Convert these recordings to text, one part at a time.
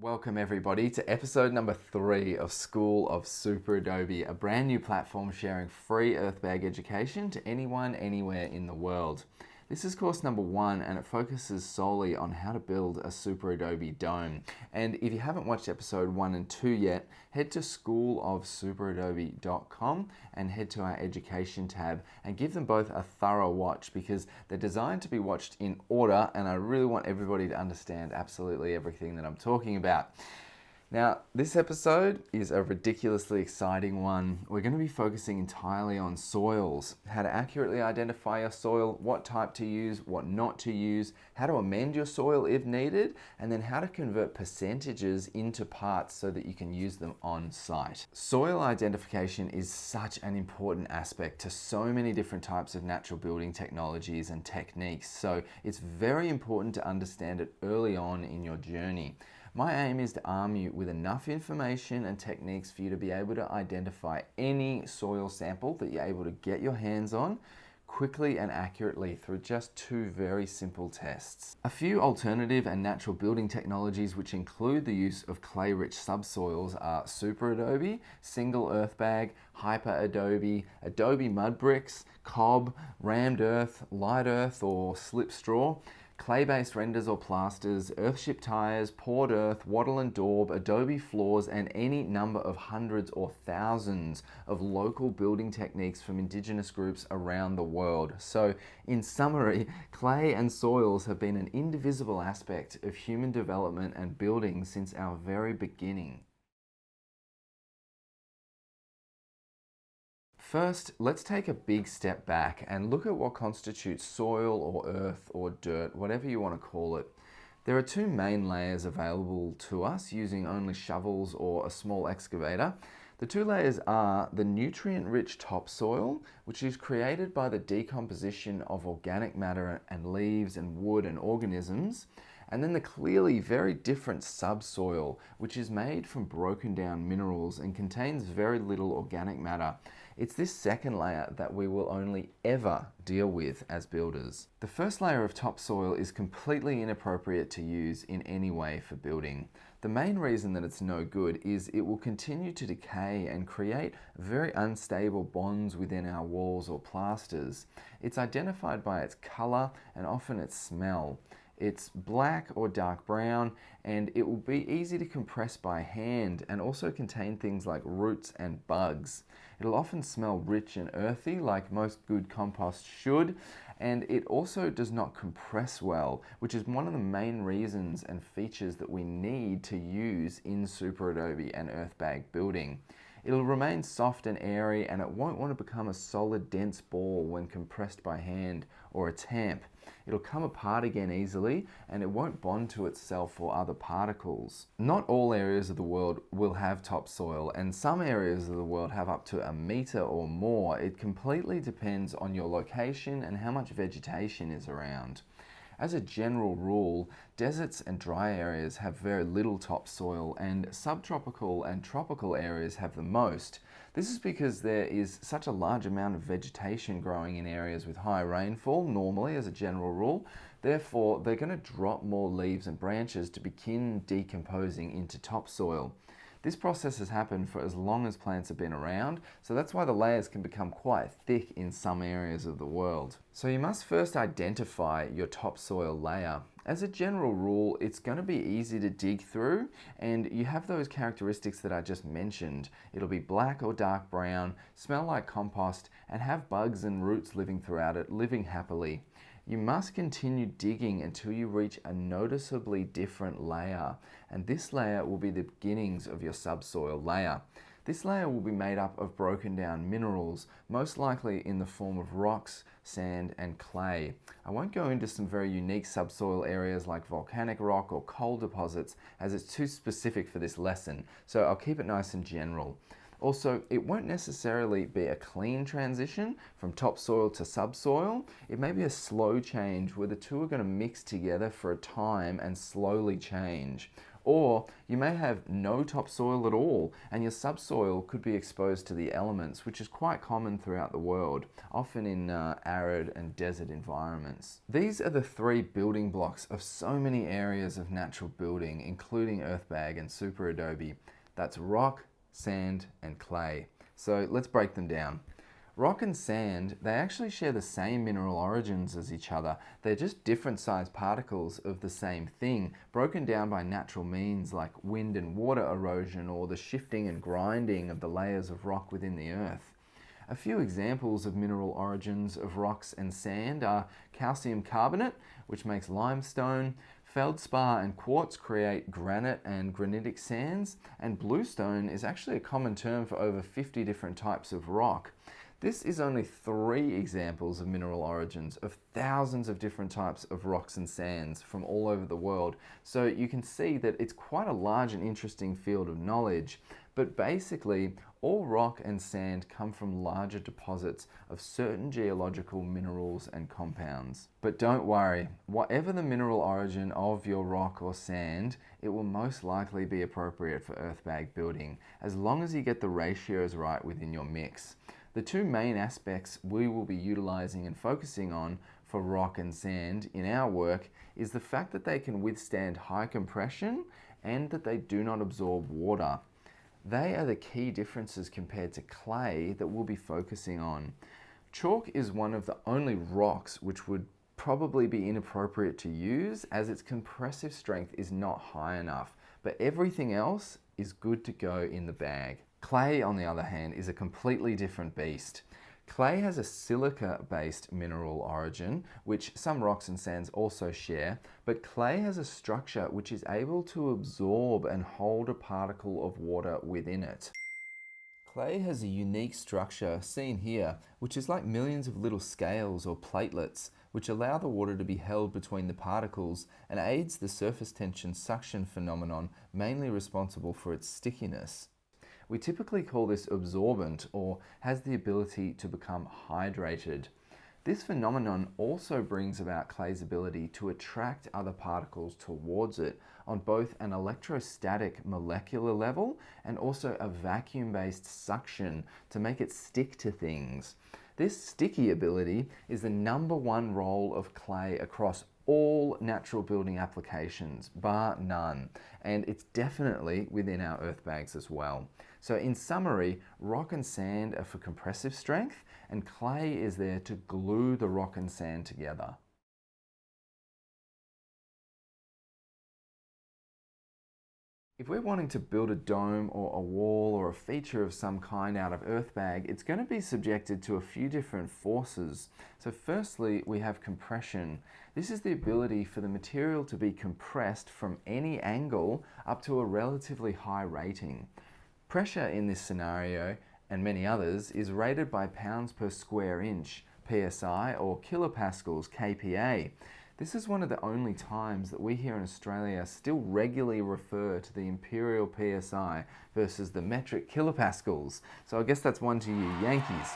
Welcome everybody to episode number 3 of School of SuperAdobe, a brand new platform sharing free Earthbag education to anyone, anywhere in the world. This is course number 1 and it focuses solely on how to build a SuperAdobe dome. And if you haven't watched episode 1 and 2 yet, head to schoolofsuperadobe.com and head to our education tab and give them both a thorough watch because they're designed to be watched in order and I really want everybody to understand absolutely everything that I'm talking about. Now, this episode is a ridiculously exciting one. We're going to be focusing entirely on soils, how to accurately identify your soil, what type to use, what not to use, how to amend your soil if needed, and then how to convert percentages into parts so that you can use them on site. Soil identification is such an important aspect to so many different types of natural building technologies and techniques, so it's very important to understand it early on in your journey. My aim is to arm you with enough information and techniques for you to be able to identify any soil sample that you're able to get your hands on quickly and accurately through just 2 very simple tests. A few alternative and natural building technologies which include the use of clay-rich subsoils are SuperAdobe, Single Earthbag, HyperAdobe, Adobe Mud Bricks, Cob, Rammed Earth, Light Earth or Slip Straw, clay-based renders or plasters, earthship tires, poured earth, wattle and daub, Adobe floors, and any number of hundreds or thousands of local building techniques from indigenous groups around the world. So, in summary, clay and soils have been an indivisible aspect of human development and building since our very beginning. First, let's take a big step back and look at what constitutes soil or earth or dirt, whatever you want to call it. There are 2 main layers available to us using only shovels or a small excavator. The 2 layers are the nutrient-rich topsoil, which is created by the decomposition of organic matter and leaves and wood and organisms, and then the clearly very different subsoil, which is made from broken down minerals and contains very little organic matter. It's this second layer that we will only ever deal with as builders. The first layer of topsoil is completely inappropriate to use in any way for building. The main reason that it's no good is it will continue to decay and create very unstable bonds within our walls or plasters. It's identified by its color and often its smell. It's black or dark brown and it will be easy to compress by hand and also contain things like roots and bugs. It'll often smell rich and earthy like most good compost should, and it also does not compress well, which is one of the main reasons and features that we need to use in SuperAdobe and Earthbag building. It'll remain soft and airy and it won't want to become a solid dense ball when compressed by hand or a tamp. It'll come apart again easily and it won't bond to itself or other particles. Not all areas of the world will have topsoil and some areas of the world have up to 1 meter or more. It completely depends on your location and how much vegetation is around. As a general rule, deserts and dry areas have very little topsoil and subtropical and tropical areas have the most. This is because there is such a large amount of vegetation growing in areas with high rainfall, normally as a general rule. Therefore, they're going to drop more leaves and branches to begin decomposing into topsoil. This process has happened for as long as plants have been around, so that's why the layers can become quite thick in some areas of the world. So you must first identify your topsoil layer. As a general rule, it's going to be easy to dig through, and you have those characteristics that I just mentioned. It'll be black or dark brown, smell like compost, and have bugs and roots living throughout it, living happily. You must continue digging until you reach a noticeably different layer, and this layer will be the beginnings of your subsoil layer. This layer will be made up of broken down minerals, most likely in the form of rocks, sand and clay. I won't go into some very unique subsoil areas like volcanic rock or coal deposits as it's too specific for this lesson, so I'll keep it nice and general. Also, it won't necessarily be a clean transition from topsoil to subsoil. It may be a slow change where the 2 are going to mix together for a time and slowly change. Or you may have no topsoil at all, and your subsoil could be exposed to the elements, which is quite common throughout the world, often in arid and desert environments. These are the three building blocks of so many areas of natural building, including Earthbag and SuperAdobe. That's rock, sand, and clay. So let's break them down. Rock and sand, they actually share the same mineral origins as each other. They're just different sized particles of the same thing, broken down by natural means like wind and water erosion or the shifting and grinding of the layers of rock within the earth. A few examples of mineral origins of rocks and sand are calcium carbonate, which makes limestone. Feldspar and quartz create granite and granitic sands, and bluestone is actually a common term for over 50 different types of rock. This is only 3 examples of mineral origins of thousands of different types of rocks and sands from all over the world. So you can see that it's quite a large and interesting field of knowledge. But basically, all rock and sand come from larger deposits of certain geological minerals and compounds. But don't worry, whatever the mineral origin of your rock or sand, it will most likely be appropriate for Earthbag building, as long as you get the ratios right within your mix. The 2 main aspects we will be utilizing and focusing on for rock and sand in our work is the fact that they can withstand high compression and that they do not absorb water. They are the key differences compared to clay that we'll be focusing on. Chalk is one of the only rocks which would probably be inappropriate to use, as its compressive strength is not high enough, but everything else is good to go in the bag. Clay, on the other hand, is a completely different beast. Clay has a silica-based mineral origin, which some rocks and sands also share, but clay has a structure which is able to absorb and hold a particle of water within it. Clay has a unique structure, seen here, which is like millions of little scales or platelets, which allow the water to be held between the particles and aids the surface tension suction phenomenon, mainly responsible for its stickiness. We typically call this absorbent, or has the ability to become hydrated. This phenomenon also brings about clay's ability to attract other particles towards it on both an electrostatic molecular level and also a vacuum-based suction to make it stick to things. This sticky ability is the #1 role of clay across all natural building applications, bar none, and it's definitely within our Earthbags as well. So in summary, rock and sand are for compressive strength, and clay is there to glue the rock and sand together. If we're wanting to build a dome or a wall or a feature of some kind out of Earthbag, it's going to be subjected to a few different forces. So firstly, we have compression. This is the ability for the material to be compressed from any angle up to a relatively high rating. Pressure in this scenario, and many others, is rated by pounds per square inch, PSI, or kilopascals, kPa. This is one of the only times that we here in Australia still regularly refer to the imperial PSI versus the metric kilopascals. So I guess that's one to you Yankees.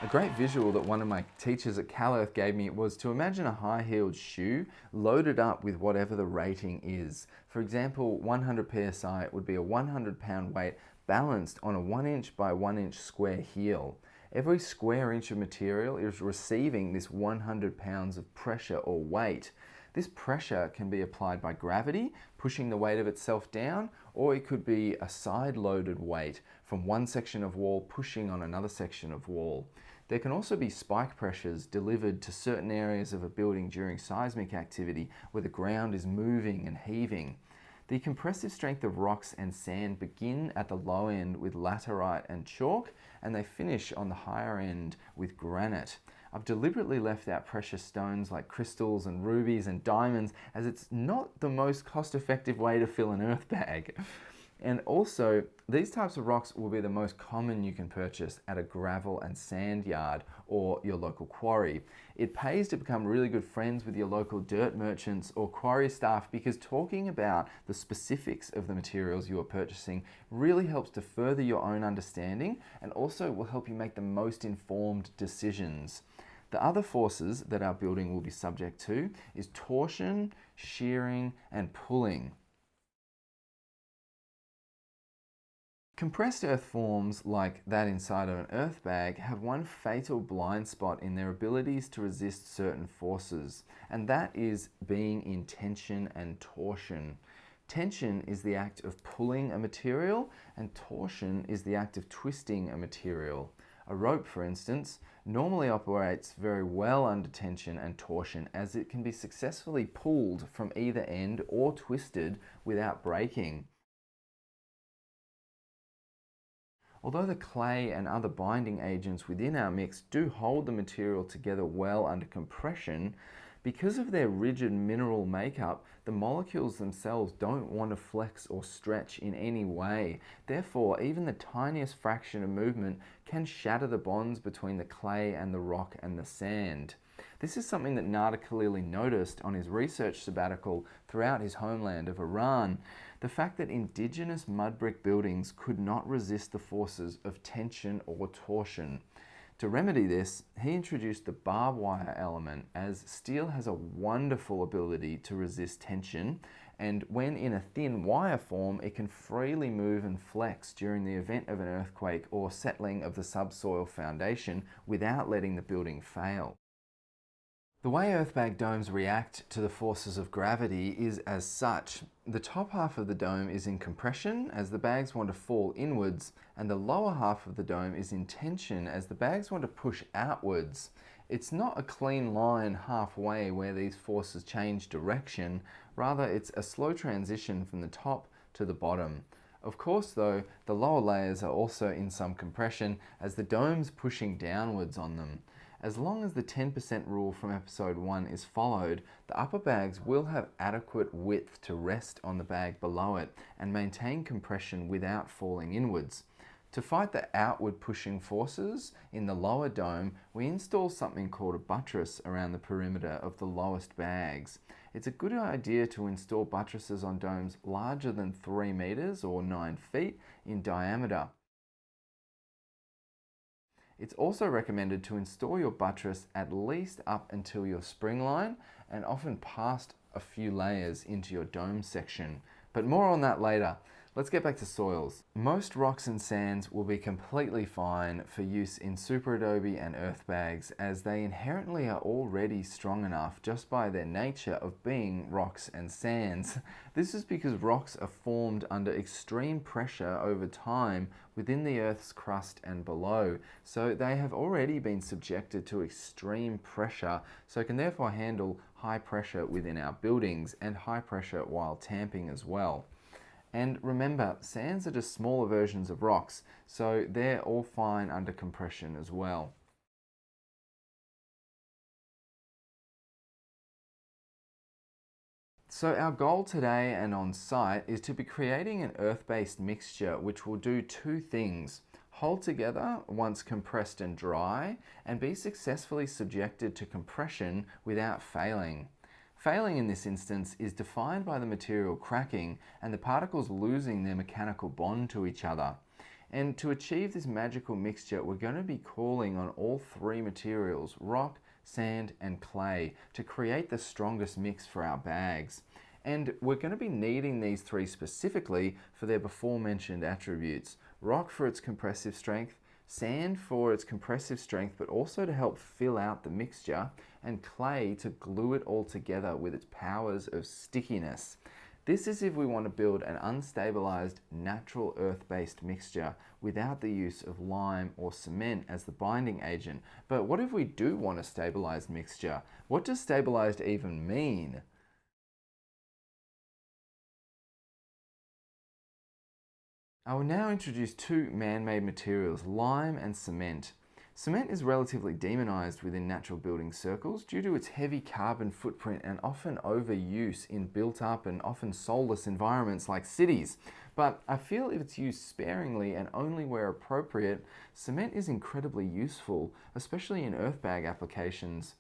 A great visual that one of my teachers at CalEarth gave me was to imagine a high-heeled shoe loaded up with whatever the rating is. For example, 100 PSI would be a 100-pound weight balanced on a 1 inch by 1 inch square heel. Every square inch of material is receiving this 100 pounds of pressure or weight. This pressure can be applied by gravity, pushing the weight of itself down, or it could be a side-loaded weight from one section of wall pushing on another section of wall. There can also be spike pressures delivered to certain areas of a building during seismic activity where the ground is moving and heaving. The compressive strength of rocks and sand begin at the low end with laterite and chalk, and they finish on the higher end with granite. I've deliberately left out precious stones like crystals and rubies and diamonds, as it's not the most cost-effective way to fill an Earthbag. And also, these types of rocks will be the most common you can purchase at a gravel and sand yard or your local quarry. It pays to become really good friends with your local dirt merchants or quarry staff, because talking about the specifics of the materials you are purchasing really helps to further your own understanding and also will help you make the most informed decisions. The other forces that our building will be subject to is torsion, shearing, and pulling. Compressed earth forms like that inside of an earth bag have one fatal blind spot in their abilities to resist certain forces, and that is being in tension and torsion. Tension is the act of pulling a material, and torsion is the act of twisting a material. A rope, for instance, normally operates very well under tension and torsion, as it can be successfully pulled from either end or twisted without breaking. Although the clay and other binding agents within our mix do hold the material together well under compression, because of their rigid mineral makeup, the molecules themselves don't want to flex or stretch in any way. Therefore, even the tiniest fraction of movement can shatter the bonds between the clay and the rock and the sand. This is something that Nader Khalili noticed on his research sabbatical throughout his homeland of Iran. The fact that indigenous mud brick buildings could not resist the forces of tension or torsion. To remedy this, he introduced the barbed wire element, as steel has a wonderful ability to resist tension, and when in a thin wire form, it can freely move and flex during the event of an earthquake or settling of the subsoil foundation without letting the building fail. The way earthbag domes react to the forces of gravity is as such. The top half of the dome is in compression as the bags want to fall inwards, and the lower half of the dome is in tension as the bags want to push outwards. It's not a clean line halfway where these forces change direction, rather it's a slow transition from the top to the bottom. Of course though, the lower layers are also in some compression as the dome's pushing downwards on them. As long as the 10% rule from episode 1 is followed, the upper bags will have adequate width to rest on the bag below it and maintain compression without falling inwards. To fight the outward pushing forces in the lower dome, we install something called a buttress around the perimeter of the lowest bags. It's a good idea to install buttresses on domes larger than 3 meters or 9 feet in diameter. It's also recommended to install your buttress at least up until your spring line and often past a few layers into your dome section. But more on that later. Let's get back to soils. Most rocks and sands will be completely fine for use in SuperAdobe and Earthbags, as they inherently are already strong enough just by their nature of being rocks and sands. This is because rocks are formed under extreme pressure over time within the Earth's crust and below, so they have already been subjected to extreme pressure, so can therefore handle high pressure within our buildings and high pressure while tamping as well. And remember, sands are just smaller versions of rocks, so they're all fine under compression as well. So our goal today and on site is to be creating an earth-based mixture which will do two things: hold together once compressed and dry, and be successfully subjected to compression without failing. Failing in this instance is defined by the material cracking and the particles losing their mechanical bond to each other. And to achieve this magical mixture, we're going to be calling on all three materials, rock, sand, and clay, to create the strongest mix for our bags. And we're going to be needing these three specifically for their before mentioned attributes: rock for its compressive strength, sand for its compressive strength but also to help fill out the mixture, and clay to glue it all together with its powers of stickiness. This is if we want to build an unstabilized natural earth-based mixture without the use of lime or cement as the binding agent. But what if we do want a stabilized mixture? What does stabilized even mean? I will now introduce two man-made materials, lime and cement. Cement is relatively demonized within natural building circles due to its heavy carbon footprint and often overuse in built-up and often soulless environments like cities. But I feel if it's used sparingly and only where appropriate, cement is incredibly useful, especially in earthbag applications.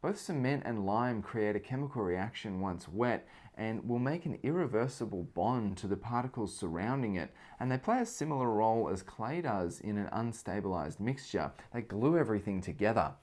Both cement and lime create a chemical reaction once wet and will make an irreversible bond to the particles surrounding it, and they play a similar role as clay does in an unstabilized mixture. They glue everything together.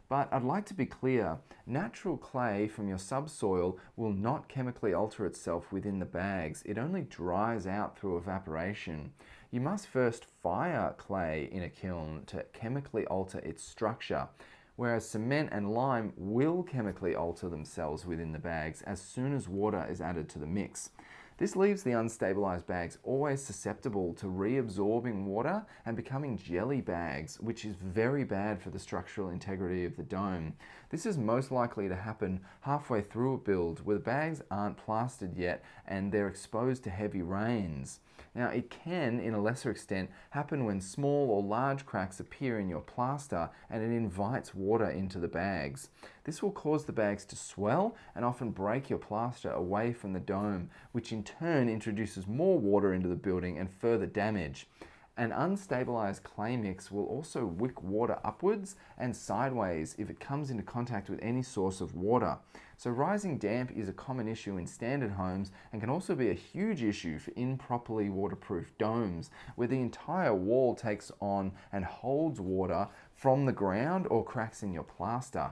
But I'd like to be clear, natural clay from your subsoil will not chemically alter itself within the bags. It only dries out through evaporation. You must first fire clay in a kiln to chemically alter its structure, whereas cement and lime will chemically alter themselves within the bags as soon as water is added to the mix. This leaves the unstabilized bags always susceptible to reabsorbing water and becoming jelly bags, which is very bad for the structural integrity of the dome. This is most likely to happen halfway through a build where the bags aren't plastered yet and they're exposed to heavy rains. Now, it can, in a lesser extent, happen when small or large cracks appear in your plaster and it invites water into the bags. This will cause the bags to swell and often break your plaster away from the dome, which in turn introduces more water into the building and further damage. An unstabilized clay mix will also wick water upwards and sideways if it comes into contact with any source of water. So rising damp is a common issue in standard homes and can also be a huge issue for improperly waterproof domes, where the entire wall takes on and holds water from the ground or cracks in your plaster.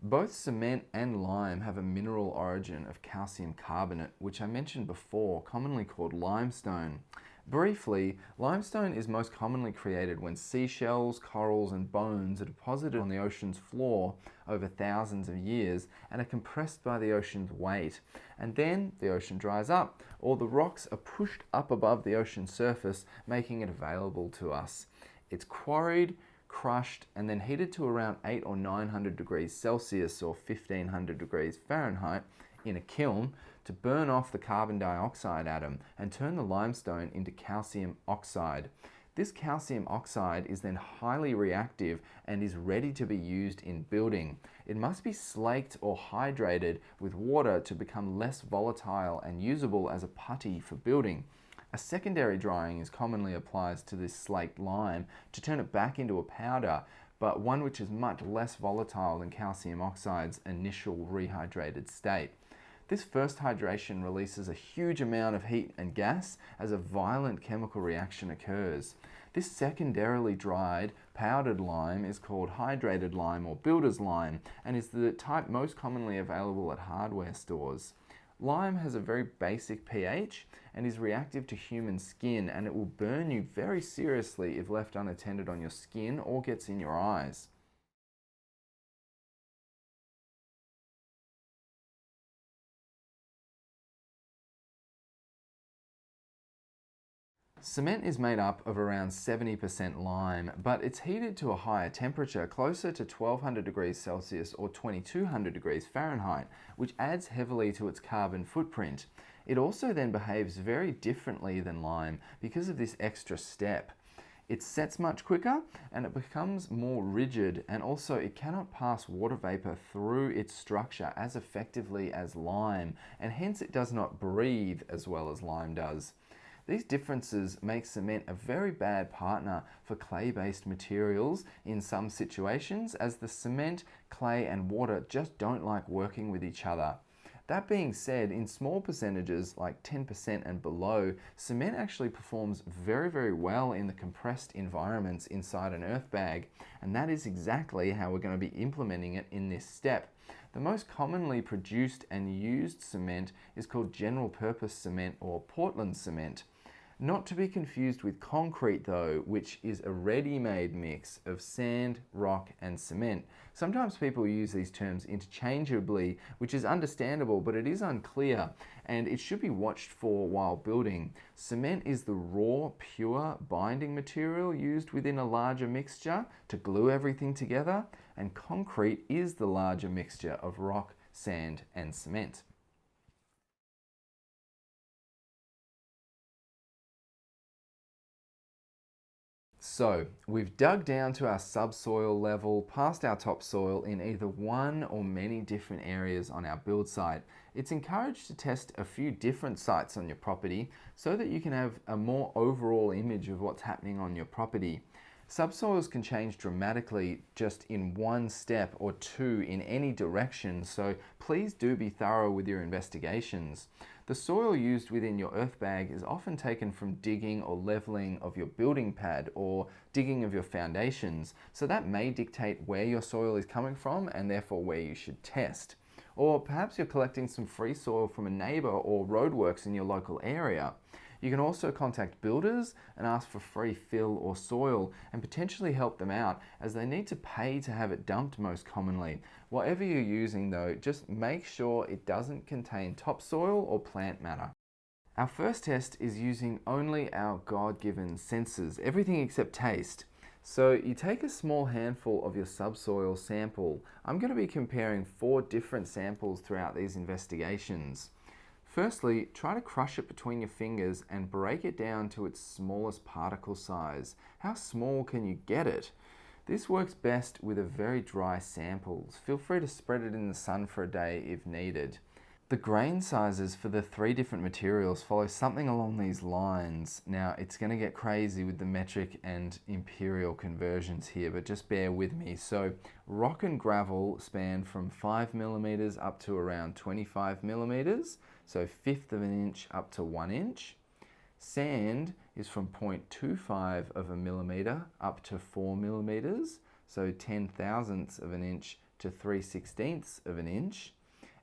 Both cement and lime have a mineral origin of calcium carbonate, which I mentioned before, commonly called limestone. Briefly, limestone is most commonly created when seashells, corals, and bones are deposited on the ocean's floor over thousands of years and are compressed by the ocean's weight. And then the ocean dries up, or the rocks are pushed up above the ocean surface, making it available to us. It's quarried, crushed, and then heated to around 800 or 900 degrees Celsius or 1500 degrees Fahrenheit in a kiln to burn off the carbon dioxide atom and turn the limestone into calcium oxide. This calcium oxide is then highly reactive and is ready to be used in building. It must be slaked or hydrated with water to become less volatile and usable as a putty for building. A secondary drying is commonly applied to this slaked lime to turn it back into a powder, but one which is much less volatile than calcium oxide's initial rehydrated state. This first hydration releases a huge amount of heat and gas as a violent chemical reaction occurs. This secondarily dried, powdered lime is called hydrated lime or builder's lime and is the type most commonly available at hardware stores. Lime has a very basic pH and is reactive to human skin, and it will burn you very seriously if left unattended on your skin or gets in your eyes. Cement is made up of around 70% lime, but it's heated to a higher temperature, closer to 1200 degrees Celsius or 2200 degrees Fahrenheit, which adds heavily to its carbon footprint. It also then behaves very differently than lime because of this extra step. It sets much quicker and it becomes more rigid, and also it cannot pass water vapor through its structure as effectively as lime, and hence it does not breathe as well as lime does. These differences make cement a very bad partner for clay-based materials in some situations, as the cement, clay and water just don't like working with each other. That being said, in small percentages like 10% and below, cement actually performs very, very well in the compressed environments inside an earth bag, and that is exactly how we're going to be implementing it in this step. The most commonly produced and used cement is called general purpose cement or Portland cement. Not to be confused with concrete though, which is a ready-made mix of sand, rock and cement. Sometimes people use these terms interchangeably, which is understandable, but it is unclear and it should be watched for while building. Cement is the raw, pure binding material used within a larger mixture to glue everything together, and concrete is the larger mixture of rock, sand and cement. So, we've dug down to our subsoil level, past our topsoil in either one or many different areas on our build site. It's encouraged to test a few different sites on your property so that you can have a more overall image of what's happening on your property. Subsoils can change dramatically just in one step or two in any direction, so please do be thorough with your investigations. The soil used within your earth bag is often taken from digging or leveling of your building pad or digging of your foundations, so that may dictate where your soil is coming from and therefore where you should test. Or perhaps you're collecting some free soil from a neighbor or roadworks in your local area. You can also contact builders and ask for free fill or soil and potentially help them out, as they need to pay to have it dumped most commonly. Whatever you're using though, just make sure it doesn't contain topsoil or plant matter. Our first test is using only our God-given senses, everything except taste. So you take a small handful of your subsoil sample. I'm going to be comparing 4 different samples throughout these investigations. Firstly, try to crush it between your fingers and break it down to its smallest particle size. How small can you get it? This works best with a very dry sample. Feel free to spread it in the sun for a day if needed. The grain sizes for the 3 different materials follow something along these lines. Now, it's going to get crazy with the metric and imperial conversions here, but just bear with me. So, rock and gravel span from 5 millimeters up to around 25 millimeters, so 1/5 of an inch up to 1 inch. Sand is from 0.25 of a millimeter up to 4 millimeters, so 10/1000ths of an inch to 3/16ths of an inch.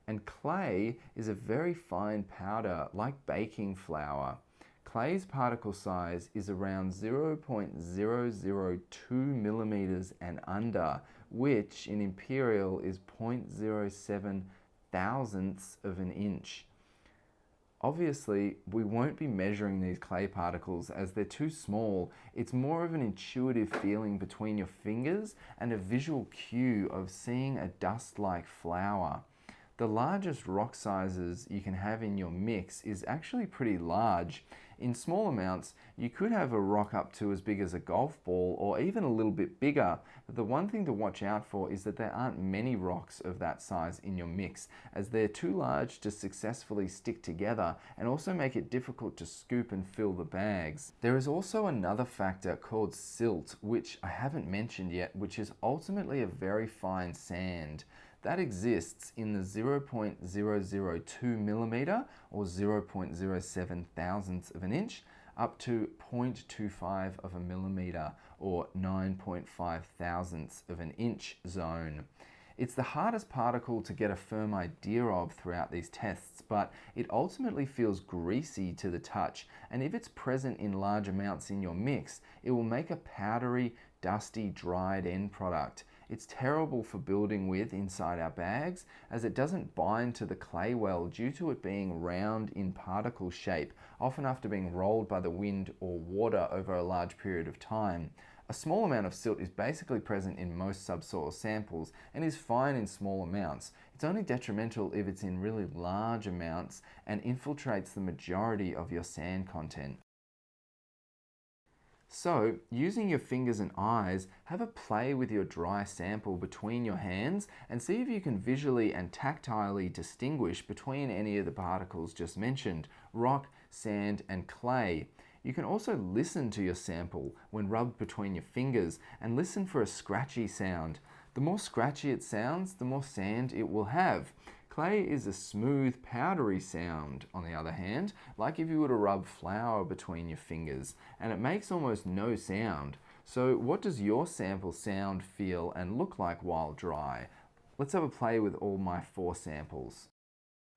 And clay is a very fine powder, like baking flour. Clay's particle size is around 0.002 millimeters and under, which in imperial is 0.07 thousandths of an inch. Obviously, we won't be measuring these clay particles as they're too small. It's more of an intuitive feeling between your fingers and a visual cue of seeing a dust-like flour. The largest rock sizes you can have in your mix is actually pretty large. In small amounts, you could have a rock up to as big as a golf ball or even a little bit bigger. But the one thing to watch out for is that there aren't many rocks of that size in your mix, as they're too large to successfully stick together and also make it difficult to scoop and fill the bags. There is also another factor called silt, which I haven't mentioned yet, which is ultimately a very fine sand. That exists in the 0.002 millimeter or 0.07 thousandths of an inch up to 0.25 of a millimeter or 9.5 thousandths of an inch zone. It's the hardest particle to get a firm idea of throughout these tests, but it ultimately feels greasy to the touch, and if it's present in large amounts in your mix, it will make a powdery, dusty, dried end product. It's terrible for building with inside our bags, as it doesn't bind to the clay well due to it being round in particle shape, often after being rolled by the wind or water over a large period of time. A small amount of silt is basically present in most subsoil samples and is fine in small amounts. It's only detrimental if it's in really large amounts and infiltrates the majority of your sand content. So, using your fingers and eyes, have a play with your dry sample between your hands and see if you can visually and tactilely distinguish between any of the particles just mentioned: rock, sand, and clay. You can also listen to your sample when rubbed between your fingers and listen for a scratchy sound. The more scratchy it sounds, the more sand it will have. Clay is a smooth, powdery sound, on the other hand, like if you were to rub flour between your fingers, and it makes almost no sound. So what does your sample sound, feel, and look like while dry? Let's have a play with all my 4 samples.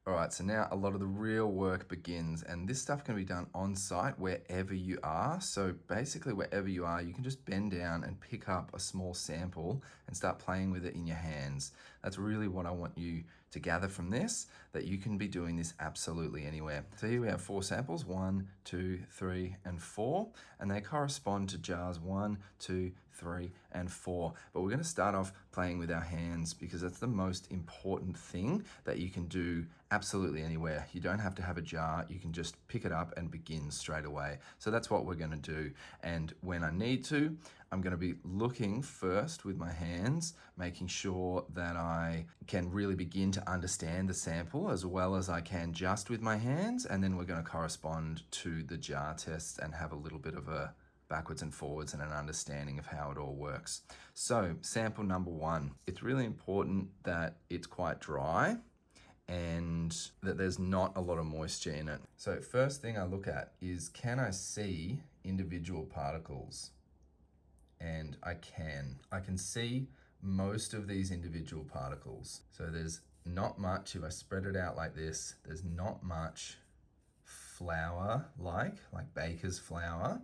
Alright, so now a lot of the real work begins, and this stuff can be done on site wherever you are. So basically wherever you are, you can just bend down and pick up a small sample and start playing with it in your hands. That's really what I want you to gather from this, that you can be doing this absolutely anywhere. So here we have 4 samples, 1, 2, 3, and 4, and they correspond to jars 1, 2, 3, and 4. But we're going to start off playing with our hands because that's the most important thing that you can do absolutely anywhere. You don't have to have a jar, you can just pick it up and begin straight away. So that's what we're going to do. And when I need to, I'm going to be looking first with my hands, making sure that I can really begin to understand the sample as well as I can just with my hands. And then we're going to correspond to the jar test and have a little bit of a backwards and forwards and an understanding of how it all works. So sample number 1, it's really important that it's quite dry and that there's not a lot of moisture in it. So first thing I look at is, can I see individual particles? And I can see most of these individual particles. So there's not much, if I spread it out like this, there's not much flour like baker's flour.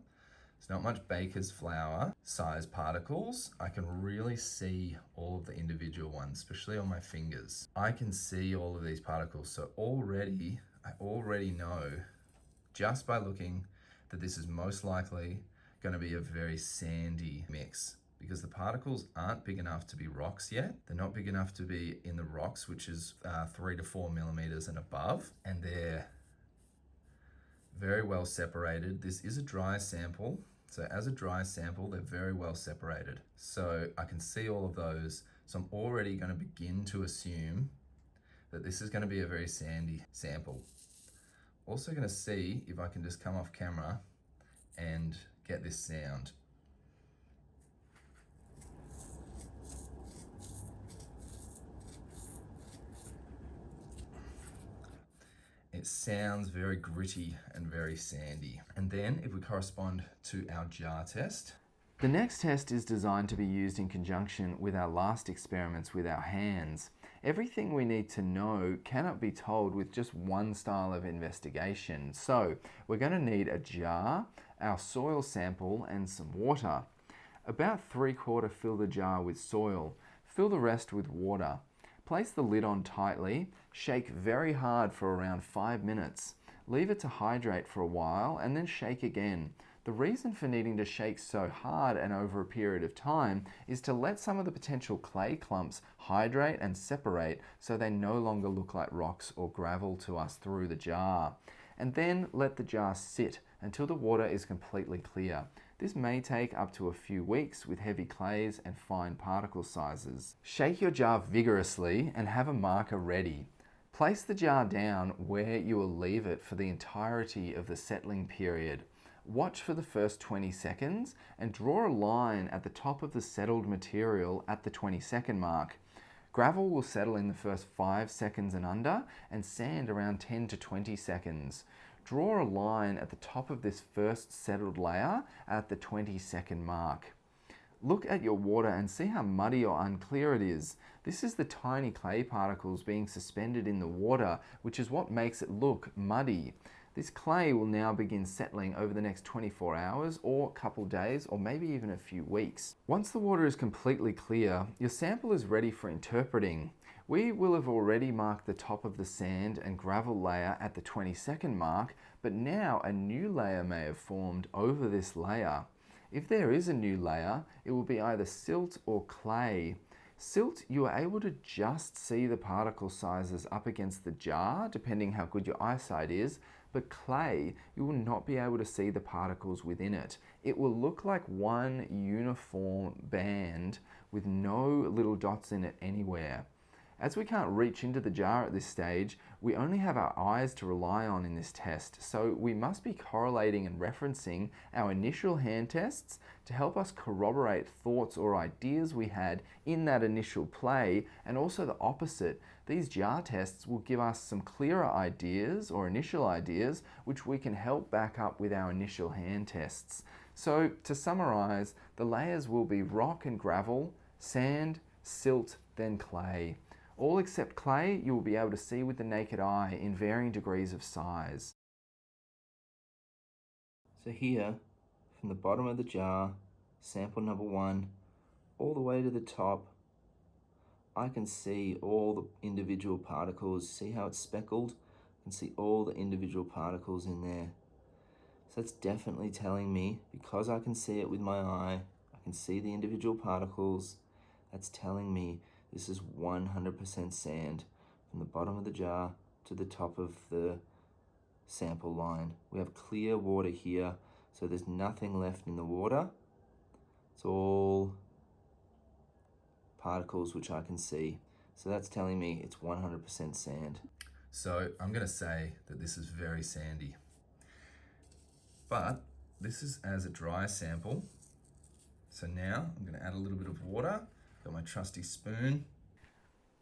It's not much baker's flour size particles. I can really see all of the individual ones, especially on my fingers. I can see all of these particles. So I already know just by looking that this is most likely going to be a very sandy mix, because the particles aren't big enough to be rocks yet. They're not big enough to be in the rocks, which is 3 to 4 millimeters and above, and they're very well separated. This is a dry sample, so as a dry sample, they're very well separated. So I can see all of those, so I'm already going to begin to assume that this is going to be a very sandy sample. Also going to see if I can just come off camera and get this sound. It sounds very gritty and very sandy. And then if we correspond to our jar test. The next test is designed to be used in conjunction with our last experiments with our hands. Everything we need to know cannot be told with just one style of investigation. So we're going to need a jar, our soil sample, and some water. About 3/4 fill the jar with soil. Fill the rest with water. Place the lid on tightly, shake very hard for around 5 minutes. Leave it to hydrate for a while and then shake again. The reason for needing to shake so hard and over a period of time is to let some of the potential clay clumps hydrate and separate so they no longer look like rocks or gravel to us through the jar. And then let the jar sit until the water is completely clear. This may take up to a few weeks with heavy clays and fine particle sizes. Shake your jar vigorously and have a marker ready. Place the jar down where you will leave it for the entirety of the settling period. Watch for the first 20 seconds and draw a line at the top of the settled material at the 20-second mark. Gravel will settle in the first 5 seconds and under, and sand around 10 to 20 seconds. Draw a line at the top of this first settled layer at the 20-second mark. Look at your water and see how muddy or unclear it is. This is the tiny clay particles being suspended in the water, which is what makes it look muddy. This clay will now begin settling over the next 24 hours or couple days or maybe even a few weeks. Once the water is completely clear, your sample is ready for interpreting. We will have already marked the top of the sand and gravel layer at the 20-second mark, but now a new layer may have formed over this layer. If there is a new layer, it will be either silt or clay. Silt, you are able to just see the particle sizes up against the jar, depending how good your eyesight is, but clay, you will not be able to see the particles within it. It will look like one uniform band with no little dots in it anywhere. As we can't reach into the jar at this stage, we only have our eyes to rely on in this test, so we must be correlating and referencing our initial hand tests to help us corroborate thoughts or ideas we had in that initial play, and also the opposite. These jar tests will give us some clearer ideas or initial ideas which we can help back up with our initial hand tests. So to summarize, the layers will be rock and gravel, sand, silt, then clay. All except clay you will be able to see with the naked eye in varying degrees of size. So here, from the bottom of the jar, sample number 1, all the way to the top, I can see all the individual particles. See how it's speckled? I can see all the individual particles in there. So that's definitely telling me, because I can see it with my eye, I can see the individual particles, that's telling me this is 100% sand from the bottom of the jar to the top of the sample line. We have clear water here, so there's nothing left in the water. It's all particles which I can see. So that's telling me it's 100% sand. So I'm going to say that this is very sandy. But this is as a dry sample. So now I'm going to add a little bit of water. Got my trusty spoon.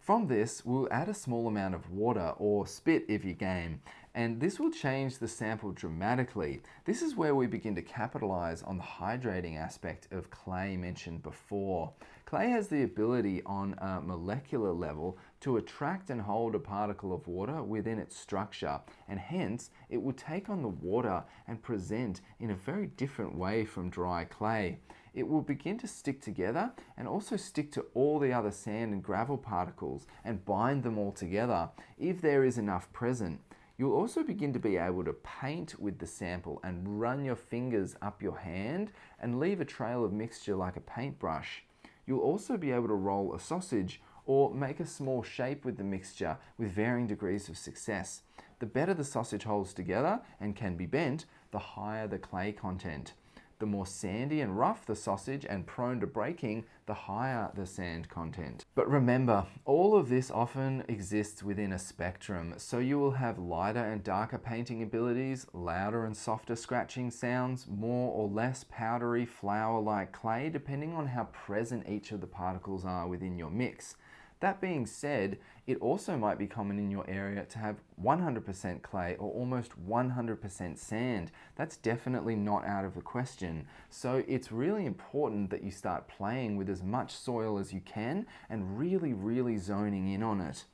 From this, we'll add a small amount of water or spit if you're game, and this will change the sample dramatically. This is where we begin to capitalize on the hydrating aspect of clay mentioned before. Clay has the ability on a molecular level to attract and hold a particle of water within its structure, and hence it will take on the water and present in a very different way from dry clay. It will begin to stick together and also stick to all the other sand and gravel particles and bind them all together if there is enough present. You'll also begin to be able to paint with the sample and run your fingers up your hand and leave a trail of mixture like a paintbrush. You'll also be able to roll a sausage or make a small shape with the mixture with varying degrees of success. The better the sausage holds together and can be bent, the higher the clay content. The more sandy and rough the sausage and prone to breaking, the higher the sand content. But remember, all of this often exists within a spectrum, so you will have lighter and darker painting abilities, louder and softer scratching sounds, more or less powdery flour-like clay, depending on how present each of the particles are within your mix. That being said, it also might be common in your area to have 100% clay or almost 100% sand. That's definitely not out of the question. So it's really important that you start playing with as much soil as you can and really zoning in on it.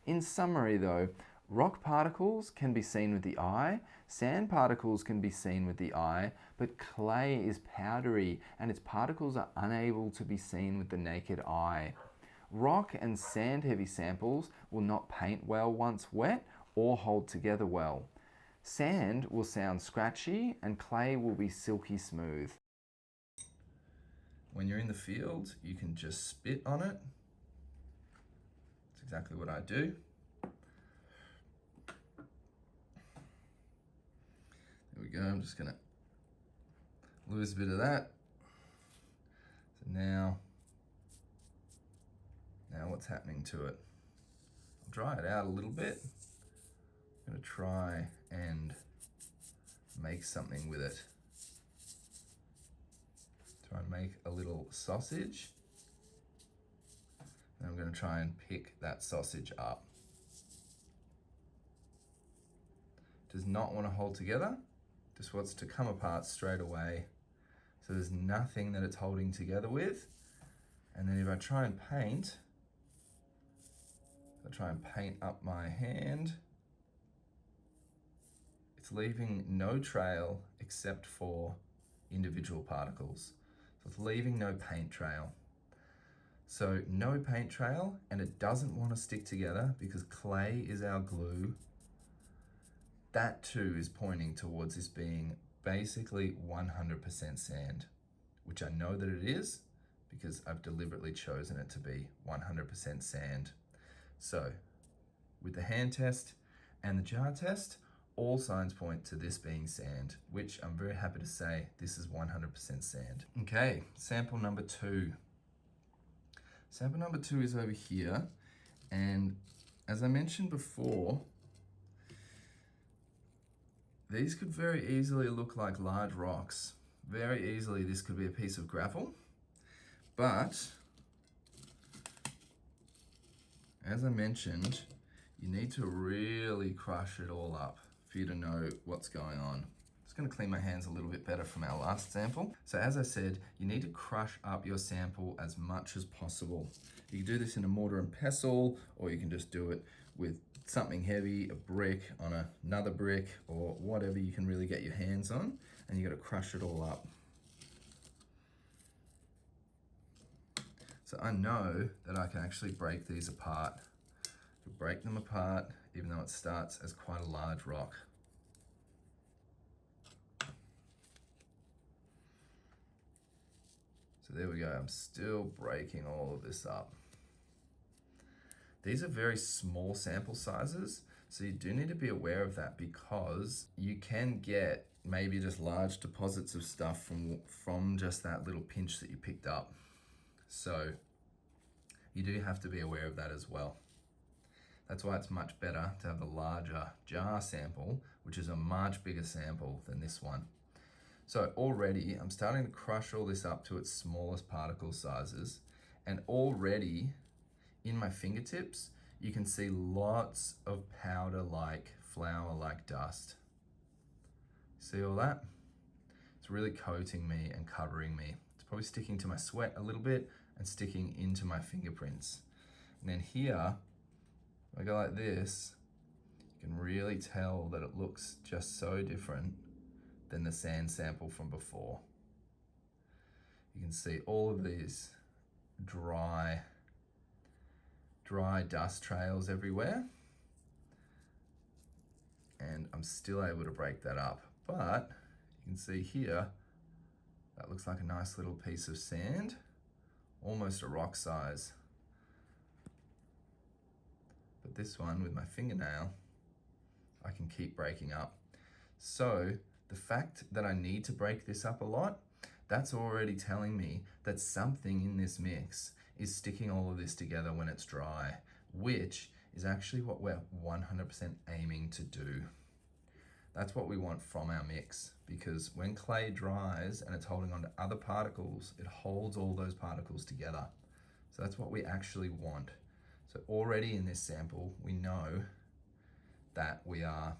In summary though, rock particles can be seen with the eye, sand particles can be seen with the eye, but clay is powdery and its particles are unable to be seen with the naked eye. Rock and sand heavy samples will not paint well once wet or hold together well. Sand will sound scratchy and clay will be silky smooth. When you're in the field, you can just spit on it. That's exactly what I do. There we go, I'm just gonna lose a bit of that. So now what's happening to it? I'll dry it out a little bit. I'm gonna try and make something with it. Try and make a little sausage. And I'm gonna try and pick that sausage up. Does not want to hold together, just wants to come apart straight away. So there's nothing that it's holding together with. And then if I try and paint, up my hand, it's leaving no trail except for individual particles. So it's leaving no paint trail. So no paint trail, and it doesn't want to stick together because clay is our glue. That too is pointing towards this being basically 100% sand, which I know that it is because I've deliberately chosen it to be 100% sand. So with the hand test and the jar test, all signs point to this being sand, which I'm very happy to say this is 100% sand. Okay, sample number 2. Sample number 2 is over here, and as I mentioned before, these could very easily look like large rocks. Very easily this could be a piece of gravel, but as I mentioned, you need to really crush it all up for you to know what's going on. Just gonna clean my hands a little bit better from our last sample. So as I said, you need to crush up your sample as much as possible. You can do this in a mortar and pestle, or you can just do it with something heavy, a brick on another brick, or whatever you can really get your hands on, and you gotta crush it all up. So I know that I can actually break these apart. You break them apart, even though it starts as quite a large rock. So there we go, I'm still breaking all of this up. These are very small sample sizes, so you do need to be aware of that because you can get maybe just large deposits of stuff from just that little pinch that you picked up. So you do have to be aware of that as well. That's why it's much better to have a larger jar sample, which is a much bigger sample than this one. So already I'm starting to crush all this up to its smallest particle sizes, and already in my fingertips, you can see lots of powder-like, flour-like dust. See all that? It's really coating me and covering me. It's probably sticking to my sweat a little bit and sticking into my fingerprints. And then here, if I go like this, you can really tell that it looks just so different than the sand sample from before. You can see all of these dry dust trails everywhere. And I'm still able to break that up. But you can see here, that looks like a nice little piece of sand, almost a rock size. But this one with my fingernail, I can keep breaking up. So the fact that I need to break this up a lot, that's already telling me that something in this mix is sticking all of this together when it's dry, which is actually what we're 100% aiming to do. That's what we want from our mix, because when clay dries and it's holding on to other particles, it holds all those particles together. So that's what we actually want. So already in this sample, we know that we are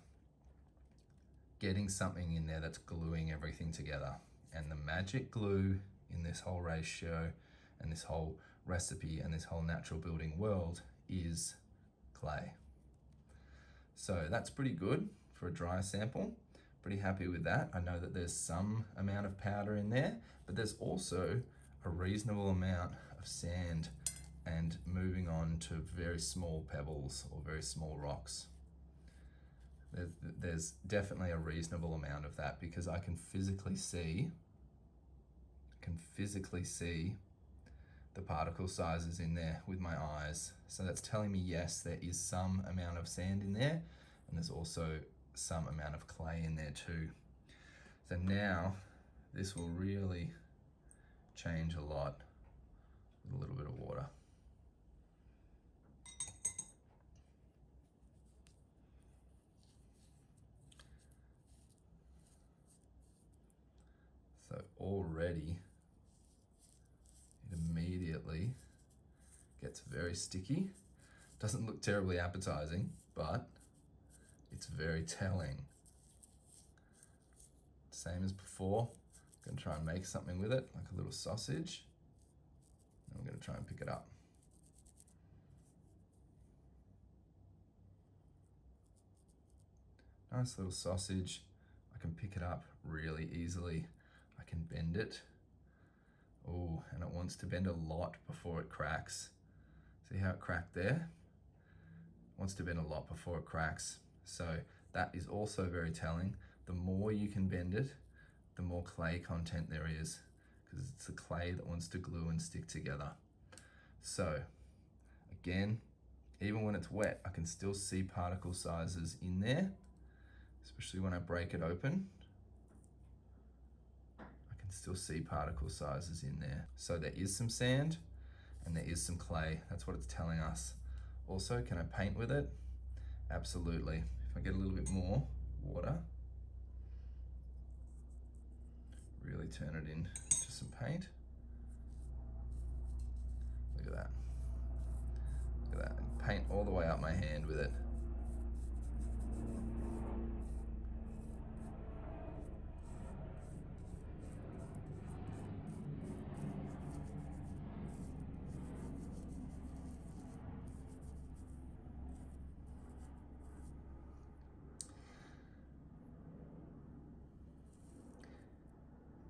getting something in there that's gluing everything together. And the magic glue in this whole ratio and this whole recipe and this whole natural building world is clay. So that's pretty good for a dry sample. Pretty happy with that. I know that there's some amount of powder in there, but there's also a reasonable amount of sand and moving on to very small pebbles or very small rocks. There's definitely a reasonable amount of that, because I can physically see the particle sizes in there with my eyes. So that's telling me, yes, there is some amount of sand in there, and there's also some amount of clay in there too. So now this will really change a lot with a little bit of water. So already it immediately gets very sticky. Doesn't look terribly appetizing, but it's very telling. Same as before. I'm gonna try and make something with it, like a little sausage. And I'm gonna try and pick it up. Nice little sausage. I can pick it up really easily. I can bend it. Oh, and it wants to bend a lot before it cracks. See how it cracked there? It wants to bend a lot before it cracks. So that is also very telling. The more you can bend it, the more clay content there is, because it's the clay that wants to glue and stick together. So again, even when it's wet, I can still see particle sizes in there, especially when I break it open. I can still see particle sizes in there. So there is some sand and there is some clay. That's what it's telling us. Also, can I paint with it? Absolutely. If I get a little bit more water, really turn it into some paint. Look at that. Look at that. And paint all the way up my hand with it.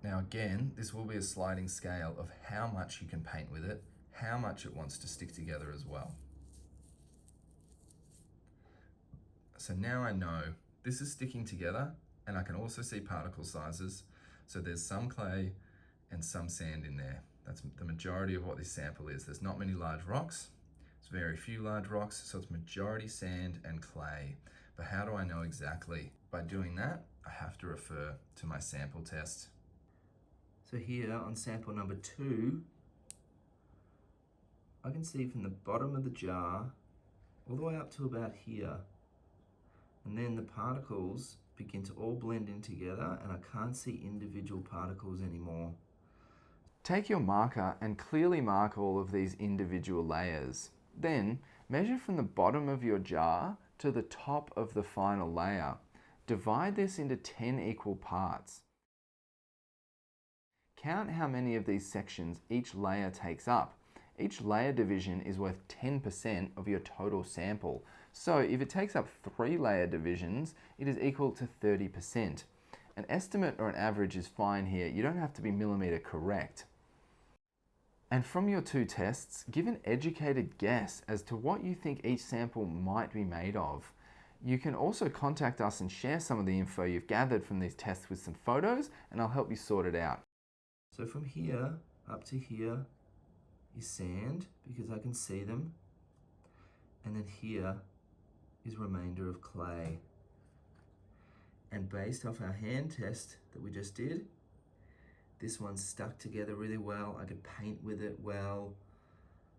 Now again, this will be a sliding scale of how much you can paint with it, how much it wants to stick together as well. So now I know this is sticking together, and I can also see particle sizes. So there's some clay and some sand in there. That's the majority of what this sample is. There's not many large rocks. It's very few large rocks, so it's majority sand and clay. But how do I know exactly? By doing that, I have to refer to my sample test. So here on sample number 2, I can see from the bottom of the jar all the way up to about here. And then the particles begin to all blend in together, and I can't see individual particles anymore. Take your marker and clearly mark all of these individual layers. Then measure from the bottom of your jar to the top of the final layer. Divide this into 10 equal parts. Count how many of these sections each layer takes up. Each layer division is worth 10% of your total sample. So if it takes up 3 layer divisions, it is equal to 30%. An estimate or an average is fine here. You don't have to be millimeter correct. And from your 2 tests, give an educated guess as to what you think each sample might be made of. You can also contact us and share some of the info you've gathered from these tests with some photos, and I'll help you sort it out. So from here up to here is sand, because I can see them. And then here is remainder of clay. And based off our hand test that we just did, this one's stuck together really well. I could paint with it well.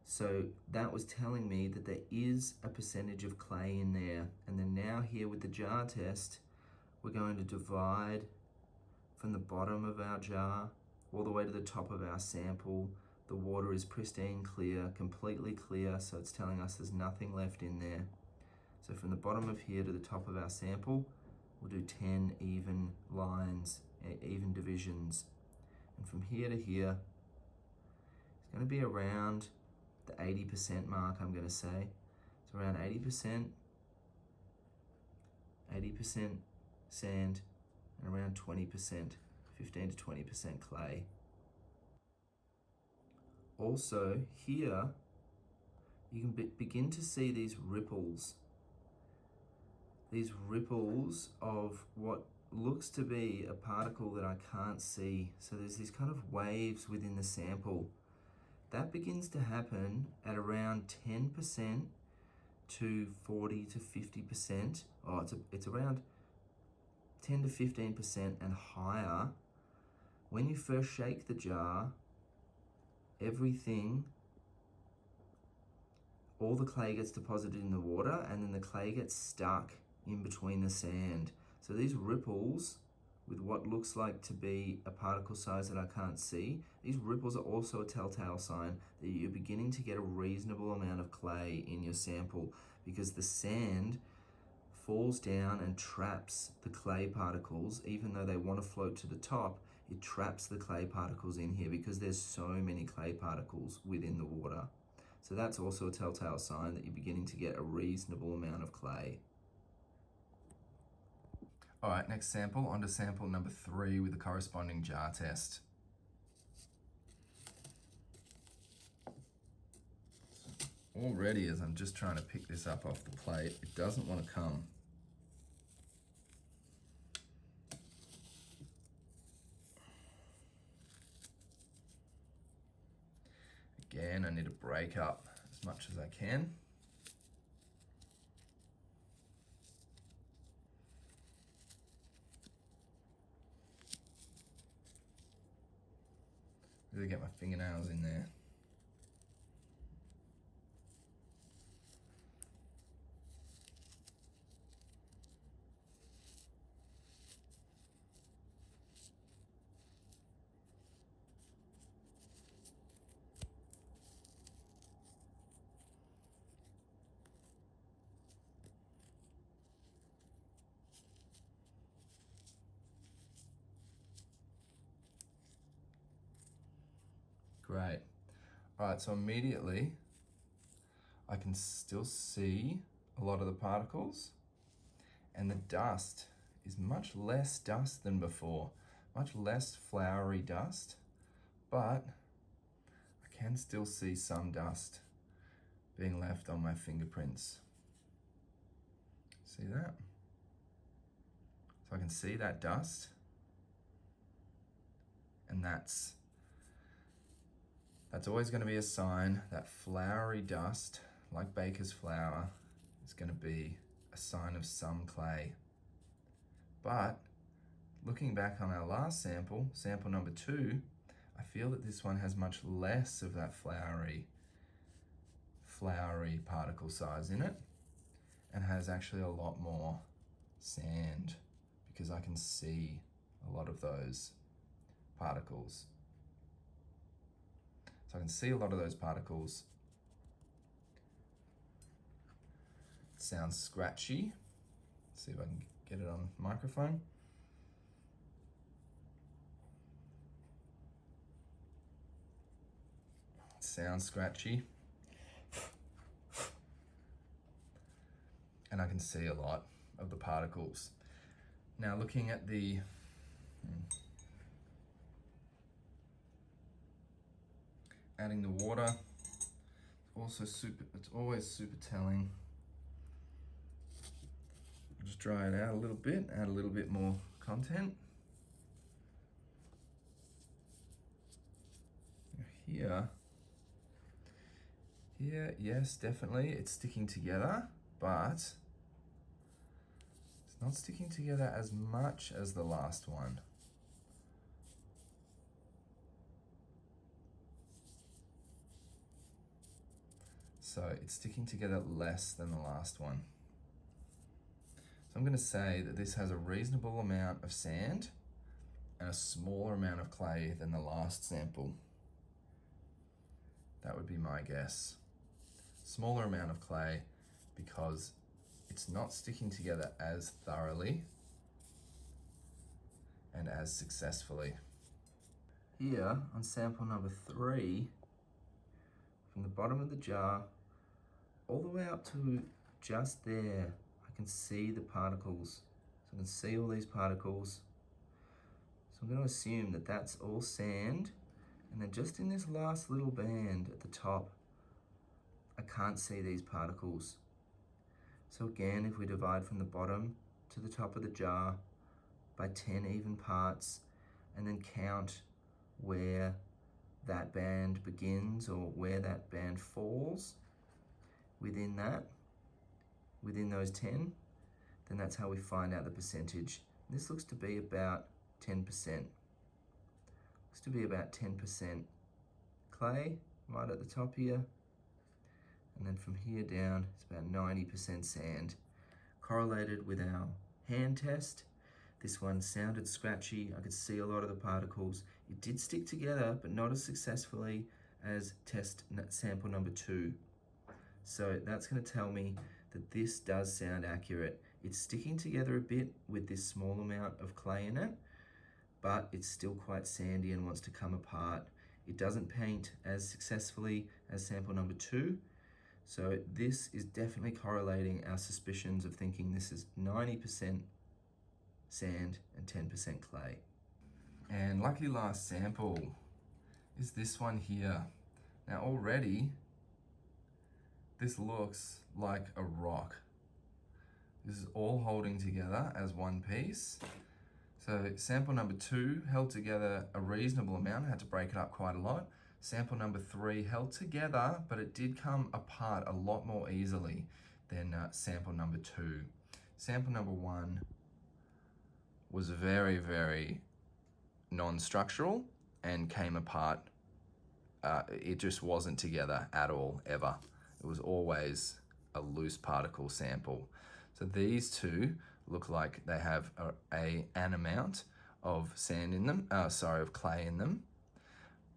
So that was telling me that there is a percentage of clay in there. And then now here with the jar test, we're going to divide from the bottom of our jar all the way to the top of our sample. The water is pristine clear, completely clear, so it's telling us there's nothing left in there. So from the bottom of here to the top of our sample, we'll do 10 even lines, even divisions. And from here to here, it's going to be around the 80% mark, I'm going to say. It's around 80% sand, and around 20%, 15 to 20% clay. Also, here, you can begin to see these ripples of what looks to be a particle that I can't see. So there's these kind of waves within the sample. That begins to happen at around 10% to 40 to 50%. Oh, it's around 10 to 15% and higher. When you first shake the jar, all the clay gets deposited in the water, and then the clay gets stuck in between the sand. So these ripples, with what looks like to be a particle size that I can't see, these ripples are also a telltale sign that you're beginning to get a reasonable amount of clay in your sample, because the sand falls down and traps the clay particles. Even though they want to float to the top, it traps the clay particles in here because there's so many clay particles within the water. So that's also a telltale sign that you're beginning to get a reasonable amount of clay. All right, next sample, onto sample number 3 with the corresponding jar test. Already, as I'm just trying to pick this up off the plate, it doesn't want to come. Again, I need to break up as much as I can. Really get my fingernails in there. Great. All right, so immediately I can still see a lot of the particles, and the dust is much less dust than before, much less floury dust, but I can still see some dust being left on my fingerprints. See that? So I can see that dust, and that's always going to be a sign that floury dust, like baker's flour, is going to be a sign of some clay. But looking back on our last sample, sample number 2, I feel that this one has much less of that floury particle size in it, and has actually a lot more sand, because I can see a lot of those particles. So I can see a lot of those particles sounds scratchy. Let's see if I can get it on microphone. It sounds scratchy. And I can see a lot of the particles. Now looking at the adding the water, it's always super telling. Just dry it out a little bit, add a little bit more content. Here, yes, definitely, it's sticking together, but it's not sticking together as much as the last one. So it's sticking together less than the last one. So I'm going to say that this has a reasonable amount of sand and a smaller amount of clay than the last sample. That would be my guess. Smaller amount of clay because it's not sticking together as thoroughly and as successfully. Here on sample number 3, from the bottom of the jar all the way up to just there, I can see the particles. So I can see all these particles. So I'm going to assume that that's all sand. And then just in this last little band at the top, I can't see these particles. So again, if we divide from the bottom to the top of the jar by 10 even parts, and then count where that band begins or where that band falls within those 10, then that's how we find out the percentage. This looks to be about 10%. Looks to be about 10% clay right at the top here. And then from here down, it's about 90% sand. Correlated with our hand test, this one sounded scratchy. I could see a lot of the particles. It did stick together, but not as successfully as test sample number 2. So that's going to tell me that this does sound accurate. It's sticking together a bit with this small amount of clay in it, but it's still quite sandy and wants to come apart. It doesn't paint as successfully as sample number 2. So this is definitely correlating our suspicions of thinking this is 90% sand and 10% clay. And lucky last sample is this one here. Now already, this looks like a rock. This is all holding together as one piece. So sample number 2 held together a reasonable amount, had to break it up quite a lot. Sample number 3 held together, but it did come apart a lot more easily than sample number 2. Sample number 1 was very, very non-structural and came apart. It just wasn't together at all, ever. It was always a loose particle sample. So these two look like they have an amount of sand in them, of clay in them.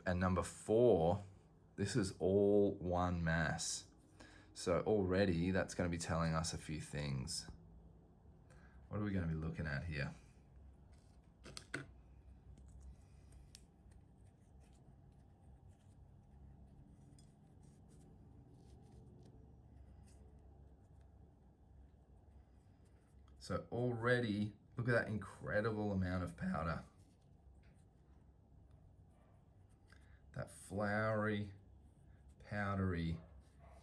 And number 4, this is all one mass. So already that's going to be telling us a few things. What are we going to be looking at here? So already, look at that incredible amount of powder. That floury, powdery,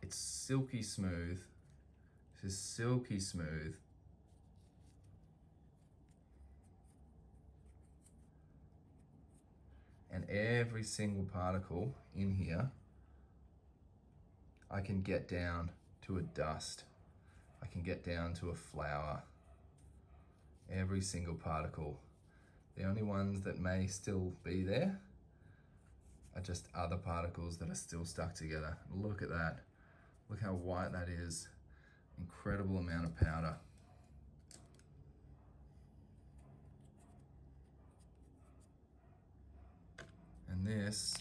it's silky smooth. This is silky smooth. And every single particle in here, I can get down to a dust. I can get down to a flower. Every single particle. The only ones that may still be there are just other particles that are still stuck together. Look at that. Look how white that is. Incredible amount of powder. And this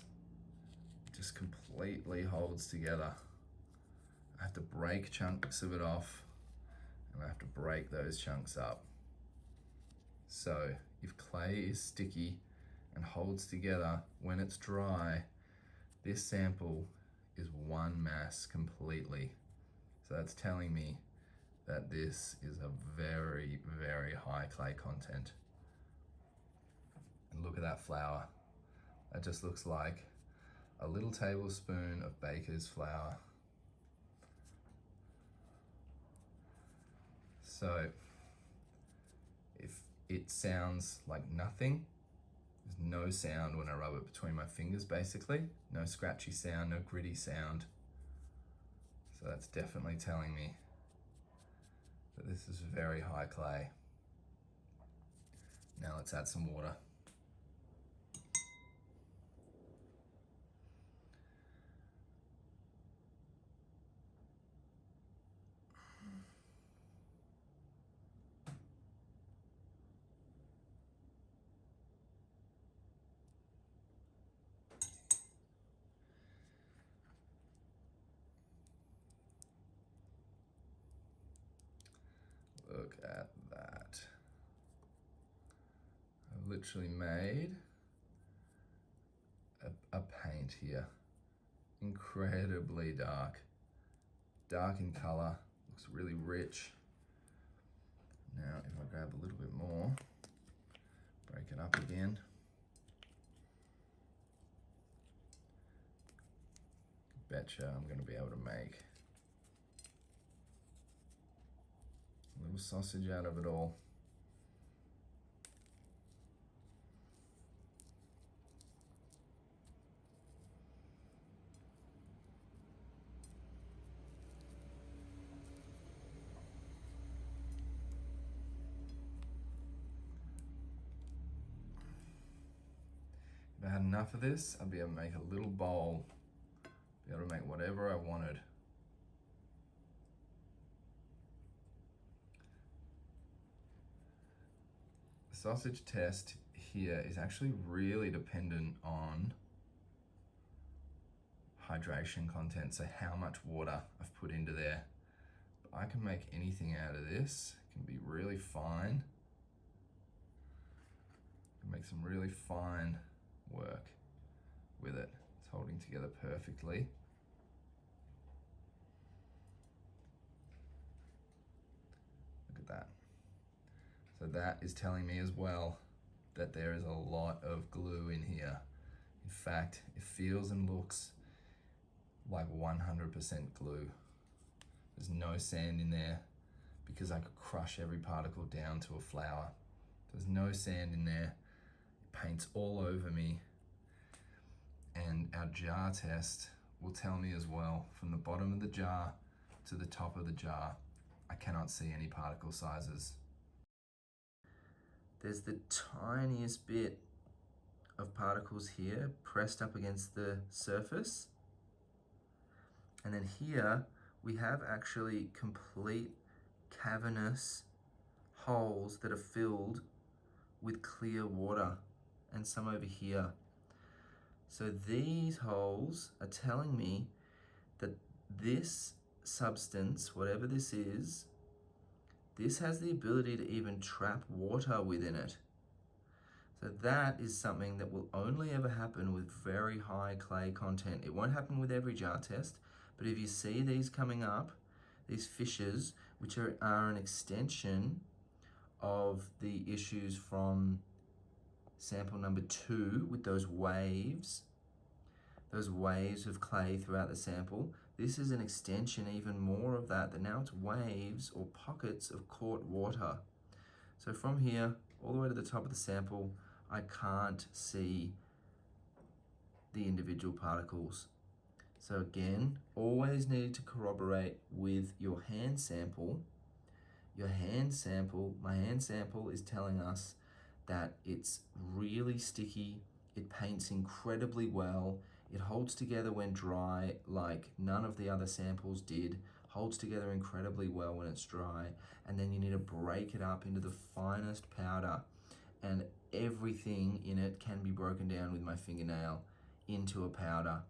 just completely holds together. I have to break chunks of it off and I have to break those chunks up. So if clay is sticky and holds together when it's dry, this sample is one mass completely. So that's telling me that this is a very, very high clay content. And look at that flour. That just looks like a little tablespoon of baker's flour. So if it sounds like nothing, there's no sound when I rub it between my fingers basically. No scratchy sound, no gritty sound. So that's definitely telling me that this is very high clay. Now let's add some water. Look at that. I've literally made a paint here. Incredibly dark. Dark in color, looks really rich. Now if I grab a little bit more, break it up again. Betcha I'm gonna be able to make a little sausage out of it all. If I had enough of this, I'd be able to make a little bowl, be able to make whatever I wanted. The sausage test here is actually really dependent on hydration content, so how much water I've put into there. But I can make anything out of this. It can be really fine. I can make some really fine work with it. It's holding together perfectly. Look at that. So that is telling me as well that there is a lot of glue in here. In fact, it feels and looks like 100% glue. There's no sand in there because I could crush every particle down to a flour. There's no sand in there. It paints all over me. And our jar test will tell me as well, from the bottom of the jar to the top of the jar, I cannot see any particle sizes. There's the tiniest bit of particles here pressed up against the surface. And then here we have actually complete cavernous holes that are filled with clear water, and some over here. So these holes are telling me that this substance, whatever this is, this has the ability to even trap water within it. So that is something that will only ever happen with very high clay content. It won't happen with every jar test, but if you see these coming up, these fissures, which are an extension of the issues from sample number 2 with those waves of clay throughout the sample. This is an extension even more of that now it's waves or pockets of caught water. So from here all the way to the top of the sample, I can't see the individual particles. So again, always need to corroborate with your hand sample. My hand sample is telling us that it's really sticky, it paints incredibly well, it holds together when dry like none of the other samples did, holds together incredibly well when it's dry, and then you need to break it up into the finest powder, and everything in it can be broken down with my fingernail into a powder.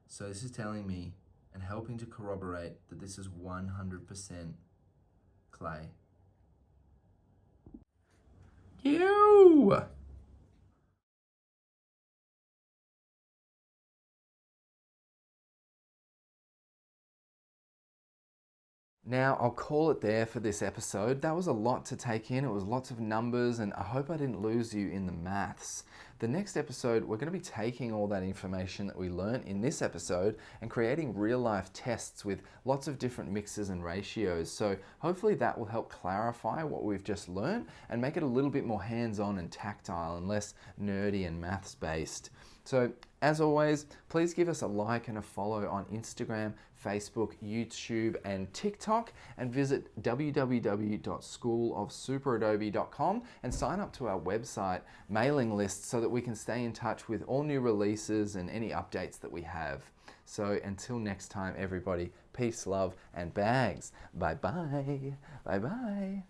So this is telling me and helping to corroborate that this is 100% Play. You! Now, I'll call it there for this episode. That was a lot to take in. It was lots of numbers, and I hope I didn't lose you in the maths. The next episode, we're going to be taking all that information that we learned in this episode and creating real-life tests with lots of different mixes and ratios. So hopefully that will help clarify what we've just learned and make it a little bit more hands-on and tactile and less nerdy and maths-based. So as always, please give us a like and a follow on Instagram, Facebook, YouTube, and TikTok, and visit www.schoolofsuperadobe.com and sign up to our website mailing list so that we can stay in touch with all new releases and any updates that we have. So until next time, everybody, peace, love, and bags. Bye-bye. Bye-bye.